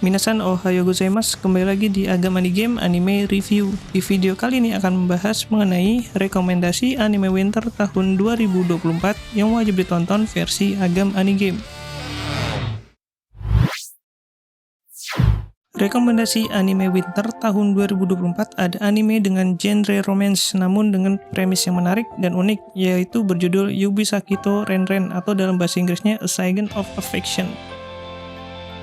Minasan ohayo gozaimasu, kembali lagi di Agam Anigame Anime Review. Di video kali ini akan membahas mengenai rekomendasi anime winter tahun 2024 yang wajib ditonton versi Agam Anigame. Rekomendasi anime winter tahun 2024 ada anime dengan genre romance namun dengan premis yang menarik dan unik, yaitu berjudul Yubisakito Renren atau dalam bahasa Inggrisnya A Sign of Affection.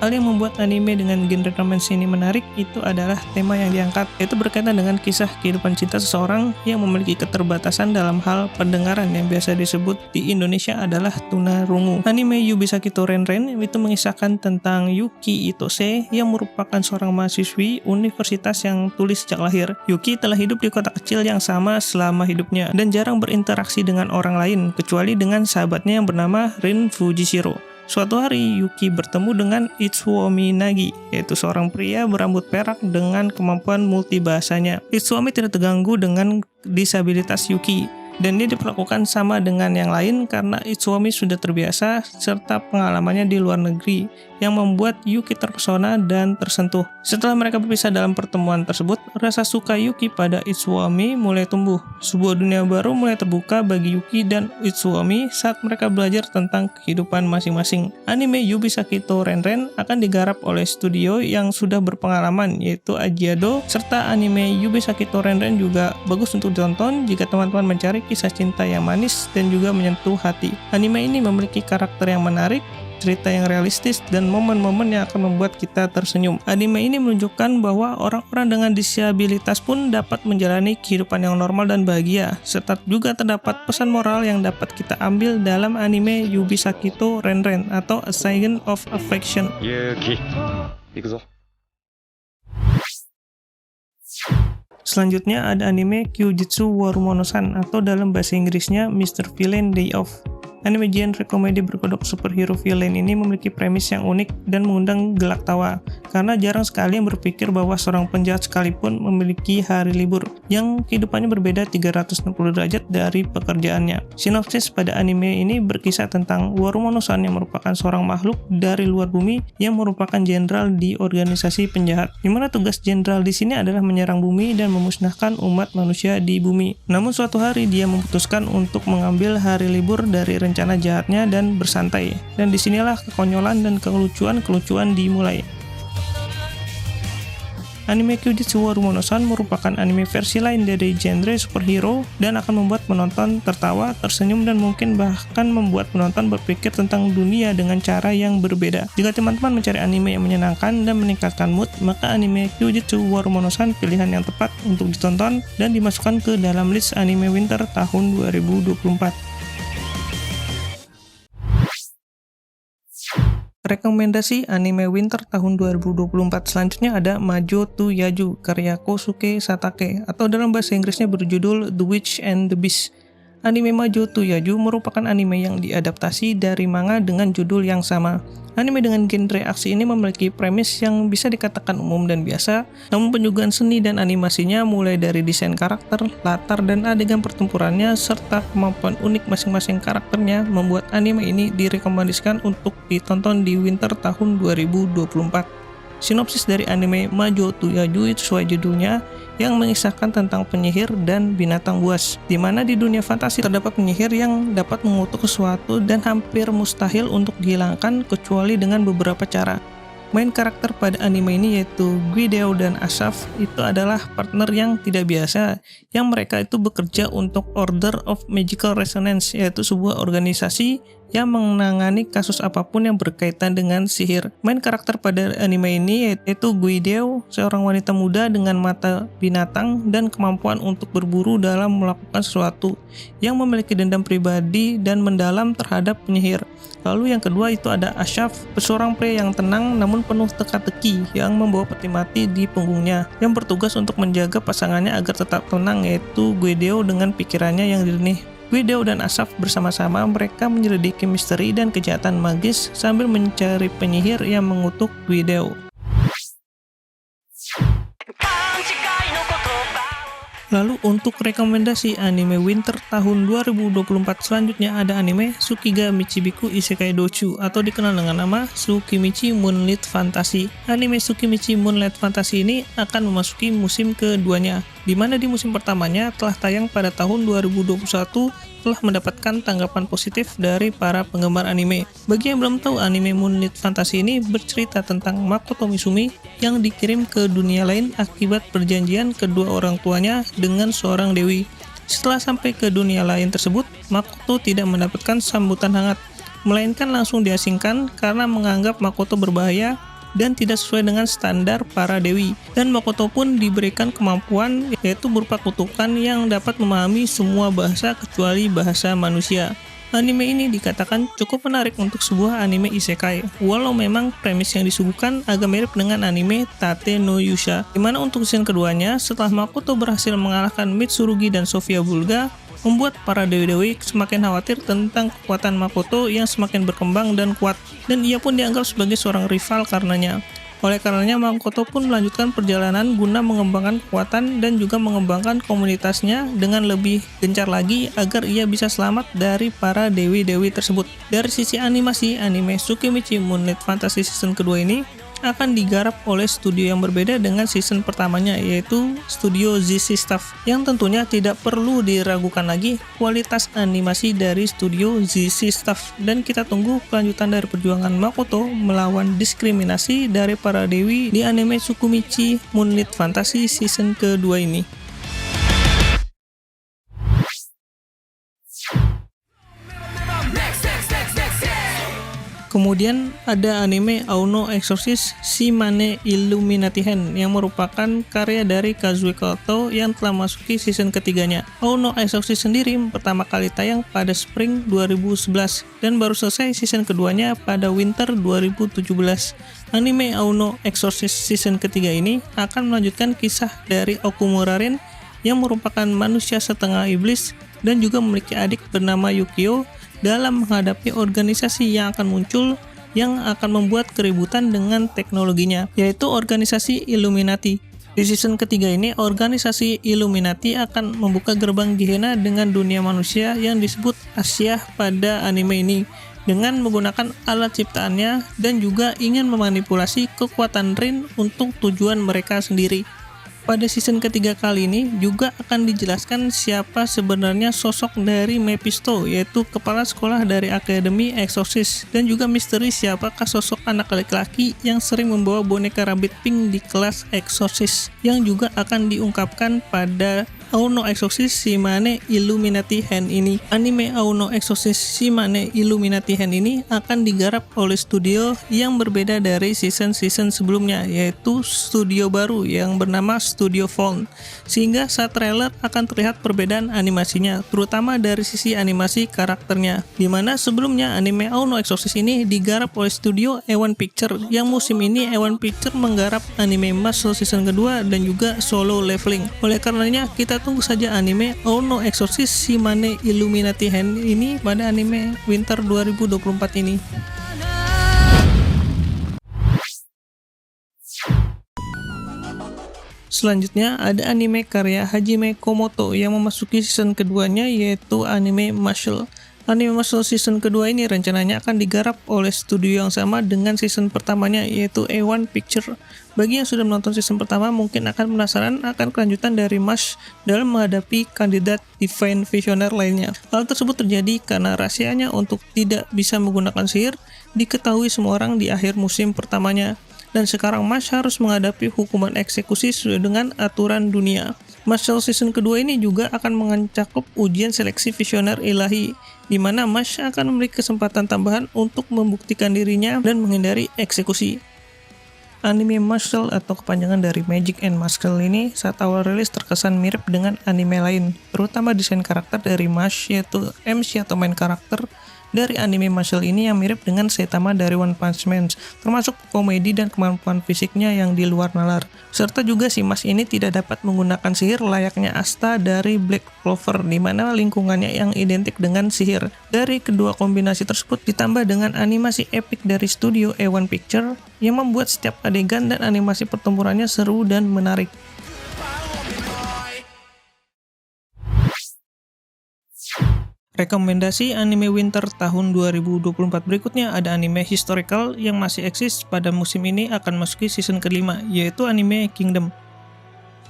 Hal yang membuat anime dengan genre romance ini menarik itu adalah tema yang diangkat, yaitu berkaitan dengan kisah kehidupan cinta seseorang yang memiliki keterbatasan dalam hal pendengaran yang biasa disebut di Indonesia adalah tunarungu. Anime Yubisakito Renren itu mengisahkan tentang Yuki Itose yang merupakan seorang mahasiswi universitas yang tuli sejak lahir. Yuki telah hidup di kota kecil yang sama selama hidupnya dan jarang berinteraksi dengan orang lain kecuali dengan sahabatnya yang bernama Rin Fujishiro. Suatu hari, Yuki bertemu dengan Itsuomi Nagi, yaitu seorang pria berambut perak dengan kemampuan multibahasanya. Itsuomi tidak terganggu dengan disabilitas Yuki, dan dia diperlakukan sama dengan yang lain karena Itsuomi sudah terbiasa serta pengalamannya di luar negeri yang membuat Yuki terpesona dan tersentuh. Setelah mereka berpisah dalam pertemuan tersebut, rasa suka Yuki pada Itsuomi mulai tumbuh. Sebuah dunia baru mulai terbuka bagi Yuki dan Itsuomi saat mereka belajar tentang kehidupan masing-masing. Anime Yubisakito Renren akan digarap oleh studio yang sudah berpengalaman, yaitu Ajiado, serta anime Yubisakito Renren juga bagus untuk ditonton jika teman-teman mencari kisah cinta yang manis dan juga menyentuh hati. Anime ini memiliki karakter yang menarik, cerita yang realistis, dan momen-momen yang akan membuat kita tersenyum. Anime ini menunjukkan bahwa orang-orang dengan disabilitas pun dapat menjalani kehidupan yang normal dan bahagia, serta juga terdapat pesan moral yang dapat kita ambil dalam anime Yubisakito Renren atau A Sign of Affection. Yuki, ikuzo. Selanjutnya ada anime Kyujutsu Warumono-san atau dalam bahasa Inggrisnya Mr. Villain Day Off. Anime genre komedi berkedok superhero villain ini memiliki premis yang unik dan mengundang gelak tawa, karena jarang sekali yang berpikir bahwa seorang penjahat sekalipun memiliki hari libur, yang kehidupannya berbeda 360 derajat dari pekerjaannya. Sinopsis pada anime ini berkisah tentang Warumono-san yang merupakan seorang makhluk dari luar bumi yang merupakan jenderal di organisasi penjahat, di mana tugas jenderal di sini adalah menyerang bumi dan memusnahkan umat manusia di bumi. Namun suatu hari dia memutuskan untuk mengambil hari libur dari rencana jahatnya dan bersantai. Dan disinilah kekonyolan dan kelucuan dimulai. Anime Kyujutsu Warumono-san merupakan anime versi lain dari genre superhero dan akan membuat penonton tertawa, tersenyum, dan mungkin bahkan membuat penonton berpikir tentang dunia dengan cara yang berbeda. Jika teman-teman mencari anime yang menyenangkan dan meningkatkan mood, maka anime Kyujutsu Warumono-san pilihan yang tepat untuk ditonton dan dimasukkan ke dalam list anime winter tahun 2024. Rekomendasi anime winter tahun 2024 selanjutnya ada Majo to Yaju karya Kosuke Satake atau dalam bahasa Inggrisnya berjudul The Witch and the Beast. Anime Majo to Yaju merupakan anime yang diadaptasi dari manga dengan judul yang sama. Anime dengan genre aksi ini memiliki premis yang bisa dikatakan umum dan biasa, namun penyuguhan seni dan animasinya mulai dari desain karakter, latar, dan adegan pertempurannya, serta kemampuan unik masing-masing karakternya membuat anime ini direkomendasikan untuk ditonton di winter tahun 2024. Sinopsis dari anime Majo to Yaju itu sesuai judulnya, yang mengisahkan tentang penyihir dan binatang buas, di mana di dunia fantasi terdapat penyihir yang dapat mengutuk sesuatu dan hampir mustahil untuk dihilangkan kecuali dengan beberapa cara. Main karakter pada anime ini yaitu Guideo dan Asaf itu adalah partner yang tidak biasa, yang mereka itu bekerja untuk Order of Magical Resonance, yaitu sebuah organisasi yang menangani kasus apapun yang berkaitan dengan sihir. Main karakter pada anime ini yaitu Guideo, seorang wanita muda dengan mata binatang dan kemampuan untuk berburu dalam melakukan sesuatu, yang memiliki dendam pribadi dan mendalam terhadap penyihir. Lalu yang kedua itu ada Asaf, seorang pria yang tenang namun penuh teka-teki yang membawa peti mati di punggungnya, yang bertugas untuk menjaga pasangannya agar tetap tenang, yaitu Guideo dengan pikirannya yang jernih. Guideo dan Asaf bersama-sama mereka menyelidiki misteri dan kejahatan magis sambil mencari penyihir yang mengutuk Guideo. Lalu untuk rekomendasi anime winter tahun 2024 selanjutnya ada anime Tsukiga Michibiku Isekai Dochu atau dikenal dengan nama Tsukimichi Moonlit Fantasy. Anime Tsukimichi Moonlit Fantasy ini akan memasuki musim keduanya, di mana di musim pertamanya telah tayang pada tahun 2021 telah mendapatkan tanggapan positif dari para penggemar anime. Bagi yang belum tahu, anime Moonlit Fantasy ini bercerita tentang Makoto Misumi yang dikirim ke dunia lain akibat perjanjian kedua orang tuanya dengan seorang dewi. Setelah sampai ke dunia lain tersebut, Makoto tidak mendapatkan sambutan hangat, melainkan langsung diasingkan karena menganggap Makoto berbahaya dan tidak sesuai dengan standar para dewi. Dan Makoto pun diberikan kemampuan yaitu berupa kutukan yang dapat memahami semua bahasa kecuali bahasa manusia. Anime ini dikatakan cukup menarik untuk sebuah anime isekai, walau memang premis yang disuguhkan agak mirip dengan anime Tate no Yusha, dimana untuk season keduanya setelah Makoto berhasil mengalahkan Mitsurugi dan Sofia Bulga, membuat para dewi-dewi semakin khawatir tentang kekuatan Makoto yang semakin berkembang dan kuat, dan ia pun dianggap sebagai seorang rival karenanya. Oleh karenanya, Makoto pun melanjutkan perjalanan guna mengembangkan kekuatan dan juga mengembangkan komunitasnya dengan lebih gencar lagi agar ia bisa selamat dari para dewi-dewi tersebut. Dari sisi animasi, anime Tsukimichi Moonlit Fantasy season kedua ini akan digarap oleh studio yang berbeda dengan season pertamanya, yaitu studio ZC Staff, yang tentunya tidak perlu diragukan lagi kualitas animasi dari studio ZC Staff, dan kita tunggu kelanjutan dari perjuangan Makoto melawan diskriminasi dari para dewi di anime Tsukimichi Moonlit Fantasy season kedua ini. Kemudian ada anime Auno Exorcist Shimane Illuminati Hen yang merupakan karya dari Kazue Kato yang telah masuki season ketiganya. Auno Exorcist sendiri pertama kali tayang pada spring 2011 dan baru selesai season keduanya pada winter 2017. Anime Auno Exorcist season ketiga ini akan melanjutkan kisah dari Okumura Ren yang merupakan manusia setengah iblis dan juga memiliki adik bernama Yukio dalam menghadapi organisasi yang akan muncul yang akan membuat keributan dengan teknologinya, yaitu organisasi Illuminati. Di season ketiga ini, organisasi Illuminati akan membuka gerbang Gehenna dengan dunia manusia yang disebut Asia pada anime ini, dengan menggunakan alat ciptaannya dan juga ingin memanipulasi kekuatan Rin untuk tujuan mereka sendiri. Pada season ketiga kali ini juga akan dijelaskan siapa sebenarnya sosok dari Mephisto, yaitu kepala sekolah dari Akademi Exorcist, dan juga misteri siapakah sosok anak laki-laki yang sering membawa boneka Rabbit Pink di kelas Exorcist, yang juga akan diungkapkan pada Auno Exorcist Shimane Illuminati Hen ini. Anime Auno Exorcist Shimane Illuminati Hen ini akan digarap oleh studio yang berbeda dari season-season sebelumnya, yaitu studio baru yang bernama Studio Fawn, sehingga saat trailer akan terlihat perbedaan animasinya, terutama dari sisi animasi karakternya, dimana sebelumnya anime Auno Exorcist ini digarap oleh studio A1 Picture, yang musim ini A1 Picture menggarap anime Muscle season kedua dan juga Solo Leveling. Oleh karenanya kita tunggu saja anime Auno Exorcist Shimane Illuminati Hen ini pada anime winter 2024 ini. Selanjutnya ada anime karya Hajime Komoto yang memasuki season keduanya, yaitu anime Muscle. Anime Muscle season kedua ini rencananya akan digarap oleh studio yang sama dengan season pertamanya, yaitu A1 Picture. Bagi yang sudah menonton season pertama mungkin akan penasaran akan kelanjutan dari Mush dalam menghadapi kandidat Divine Visioner lainnya. Hal tersebut terjadi karena rahasianya untuk tidak bisa menggunakan sihir diketahui semua orang di akhir musim pertamanya. Dan sekarang Mush harus menghadapi hukuman eksekusi sesuai dengan aturan dunia. Muscle season kedua ini juga akan mencakup ujian seleksi visioner ilahi, di mana Mush akan memiliki kesempatan tambahan untuk membuktikan dirinya dan menghindari eksekusi. Anime Muscle atau kepanjangan dari Magic and Muscle ini saat awal rilis terkesan mirip dengan anime lain, terutama desain karakter dari Mush, yaitu MC atau main karakter dari anime Muscle ini yang mirip dengan Saitama dari One Punch Man, termasuk komedi dan kemampuan fisiknya yang di luar nalar. Serta juga si Mush ini tidak dapat menggunakan sihir layaknya Asta dari Black Clover, di mana lingkungannya yang identik dengan sihir. Dari kedua kombinasi tersebut ditambah dengan animasi epik dari studio A1 Picture yang membuat setiap adegan dan animasi pertempurannya seru dan menarik. Rekomendasi anime winter tahun 2024 berikutnya ada anime historical yang masih eksis pada musim ini akan masuki season kelima, yaitu anime Kingdom.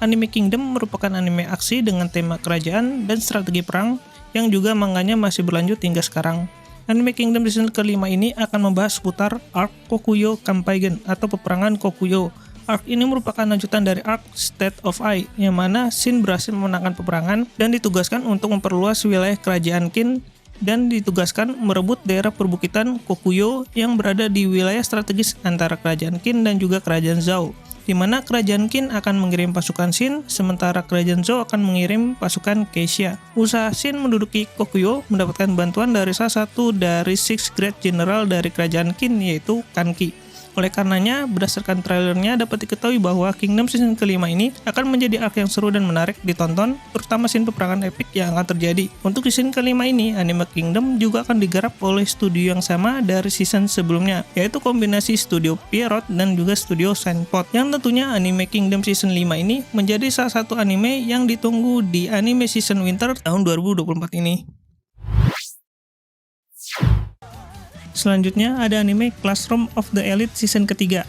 Anime Kingdom merupakan anime aksi dengan tema kerajaan dan strategi perang yang juga manganya masih berlanjut hingga sekarang. Anime Kingdom season kelima ini akan membahas seputar arc Kokuyo Kampaigen atau peperangan Kokuyo. Arc ini merupakan lanjutan dari arc State of Ai, yang mana Shin berhasil memenangkan peperangan dan ditugaskan untuk memperluas wilayah kerajaan Qin dan ditugaskan merebut daerah perbukitan Kokuyo yang berada di wilayah strategis antara kerajaan Qin dan juga kerajaan Zhou, di mana kerajaan Qin akan mengirim pasukan Shin, sementara kerajaan Zhou akan mengirim pasukan Keisha. Usaha Shin menduduki Kokuyo mendapatkan bantuan dari salah satu dari Six Great General dari kerajaan Qin, yaitu Kanki. Oleh karenanya, berdasarkan trailernya dapat diketahui bahwa Kingdom season kelima ini akan menjadi arc yang seru dan menarik ditonton, terutama scene peperangan epik yang akan terjadi. Untuk season kelima ini, anime Kingdom juga akan digarap oleh studio yang sama dari season sebelumnya, yaitu kombinasi studio Pierrot dan juga studio Sandpot. Yang tentunya anime Kingdom season 5 ini menjadi salah satu anime yang ditunggu di anime season winter tahun 2024 ini. Selanjutnya ada anime Classroom of the Elite season ketiga.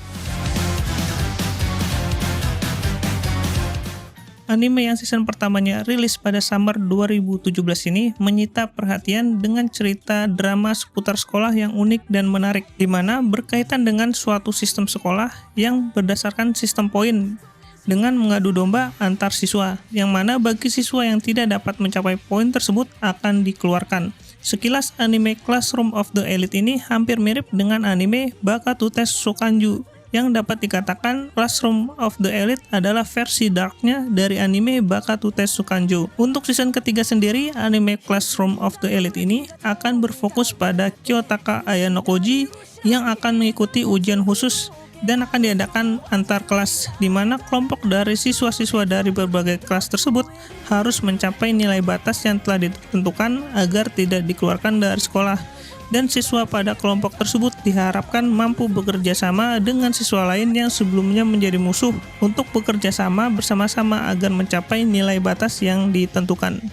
Anime yang season pertamanya rilis pada summer 2017 ini menyita perhatian dengan cerita drama seputar sekolah yang unik dan menarik, di mana berkaitan dengan suatu sistem sekolah yang berdasarkan sistem poin dengan mengadu domba antar siswa, yang mana bagi siswa yang tidak dapat mencapai poin tersebut akan dikeluarkan. Sekilas anime Classroom of the Elite ini hampir mirip dengan anime Bakatu Test Sokanju, yang dapat dikatakan Classroom of the Elite adalah versi darknya dari anime Bakatu Test Sokanju. Untuk season ketiga sendiri, anime Classroom of the Elite ini akan berfokus pada Kyotaka Ayanokoji yang akan mengikuti ujian khusus dan akan diadakan antar kelas, di mana kelompok dari siswa-siswa dari berbagai kelas tersebut harus mencapai nilai batas yang telah ditentukan agar tidak dikeluarkan dari sekolah. Dan siswa pada kelompok tersebut diharapkan mampu bekerja sama dengan siswa lain yang sebelumnya menjadi musuh untuk bekerja sama bersama-sama agar mencapai nilai batas yang ditentukan.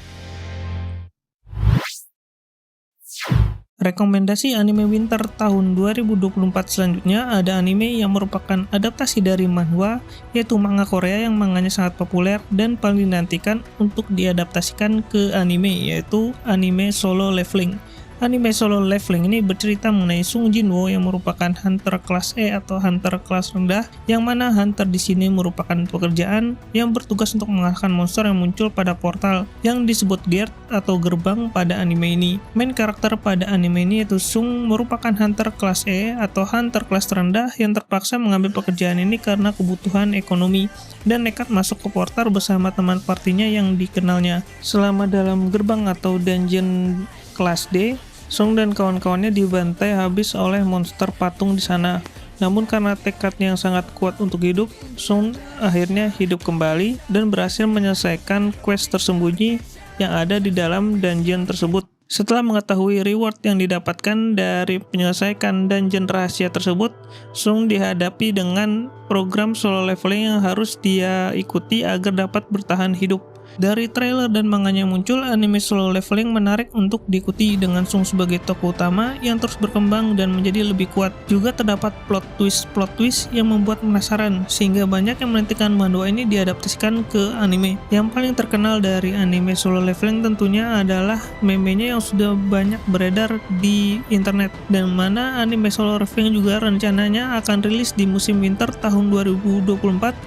Rekomendasi anime winter tahun 2024 selanjutnya ada anime yang merupakan adaptasi dari manhwa, yaitu manga Korea yang manganya sangat populer dan paling dinantikan untuk diadaptasikan ke anime, yaitu anime Solo Leveling. Anime Solo Leveling ini bercerita mengenai Sung Jinwoo yang merupakan hunter kelas E atau hunter kelas rendah, yang mana hunter di sini merupakan pekerjaan yang bertugas untuk mengalahkan monster yang muncul pada portal yang disebut gate atau gerbang pada anime ini. Main karakter pada anime ini yaitu Sung merupakan hunter kelas E atau hunter kelas terendah yang terpaksa mengambil pekerjaan ini karena kebutuhan ekonomi dan nekat masuk ke portal bersama teman partinya yang dikenalnya. Selama dalam gerbang atau dungeon kelas D, Sung dan kawan-kawannya dibantai habis oleh monster patung di sana. Namun karena tekadnya yang sangat kuat untuk hidup, Sung akhirnya hidup kembali dan berhasil menyelesaikan quest tersembunyi yang ada di dalam dungeon tersebut. Setelah mengetahui reward yang didapatkan dari menyelesaikan dungeon rahasia tersebut, Sung dihadapi dengan program solo leveling yang harus dia ikuti agar dapat bertahan hidup. Dari trailer dan manganya muncul, anime Solo Leveling menarik untuk diikuti dengan Sung sebagai tokoh utama yang terus berkembang dan menjadi lebih kuat. Juga terdapat plot twist yang membuat penasaran, sehingga banyak yang menantikan manhwa ini diadaptasikan ke anime. Yang paling terkenal dari anime Solo Leveling tentunya adalah meme-nya yang sudah banyak beredar di internet, dan mana anime Solo Leveling juga rencananya akan rilis di musim winter tahun 2024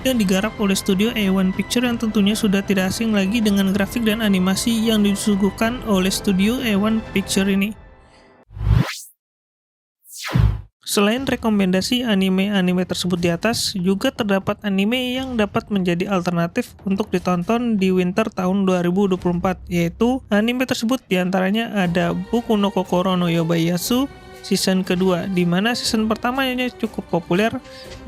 dan digarap oleh studio A1 Picture yang tentunya sudah tidak asing lagi dengan grafik dan animasi yang disuguhkan oleh studio A1 Picture ini. Selain rekomendasi anime-anime tersebut di atas, juga terdapat anime yang dapat menjadi alternatif untuk ditonton di winter tahun 2024, yaitu anime tersebut diantaranya ada Boku no Kokoro no Yobayatsu season kedua, di mana season pertamanya cukup populer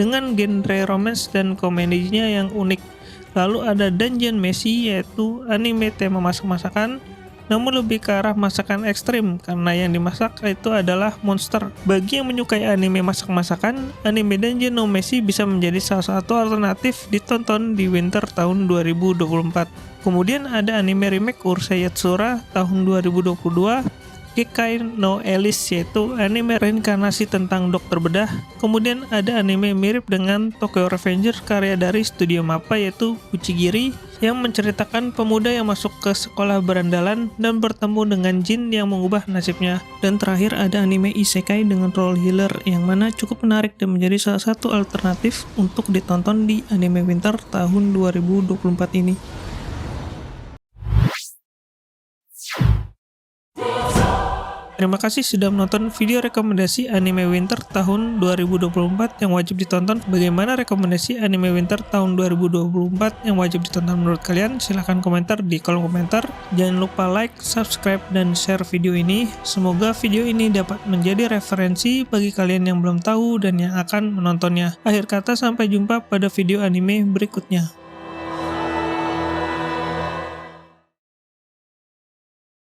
dengan genre romance dan komedinya yang unik. Lalu ada Dungeon Meshi, yaitu anime tema masak-masakan. namun lebih ke arah masakan ekstrim karena yang dimasak itu adalah monster. Bagi yang menyukai anime masak-masakan, anime Dungeon no Meshi bisa menjadi salah satu alternatif ditonton di winter tahun 2024. Kemudian ada anime remake Urusei Yatsura tahun 2022, Kekai no Alice, yaitu anime reinkarnasi tentang dokter bedah. Kemudian ada anime mirip dengan Tokyo Revenger karya dari studio MAPPA yaitu Uchigiri yang menceritakan pemuda yang masuk ke sekolah berandalan dan bertemu dengan jin yang mengubah nasibnya. Dan terakhir ada anime isekai dengan role healer yang mana cukup menarik dan menjadi salah satu alternatif untuk ditonton di anime winter tahun 2024 ini. Terima kasih sudah menonton video rekomendasi anime winter tahun 2024 yang wajib ditonton. Bagaimana rekomendasi anime winter tahun 2024 yang wajib ditonton menurut kalian? Silahkan komentar di kolom komentar. Jangan lupa like, subscribe, dan share video ini. Semoga video ini dapat menjadi referensi bagi kalian yang belum tahu dan yang akan menontonnya. Akhir kata, sampai jumpa pada video anime berikutnya.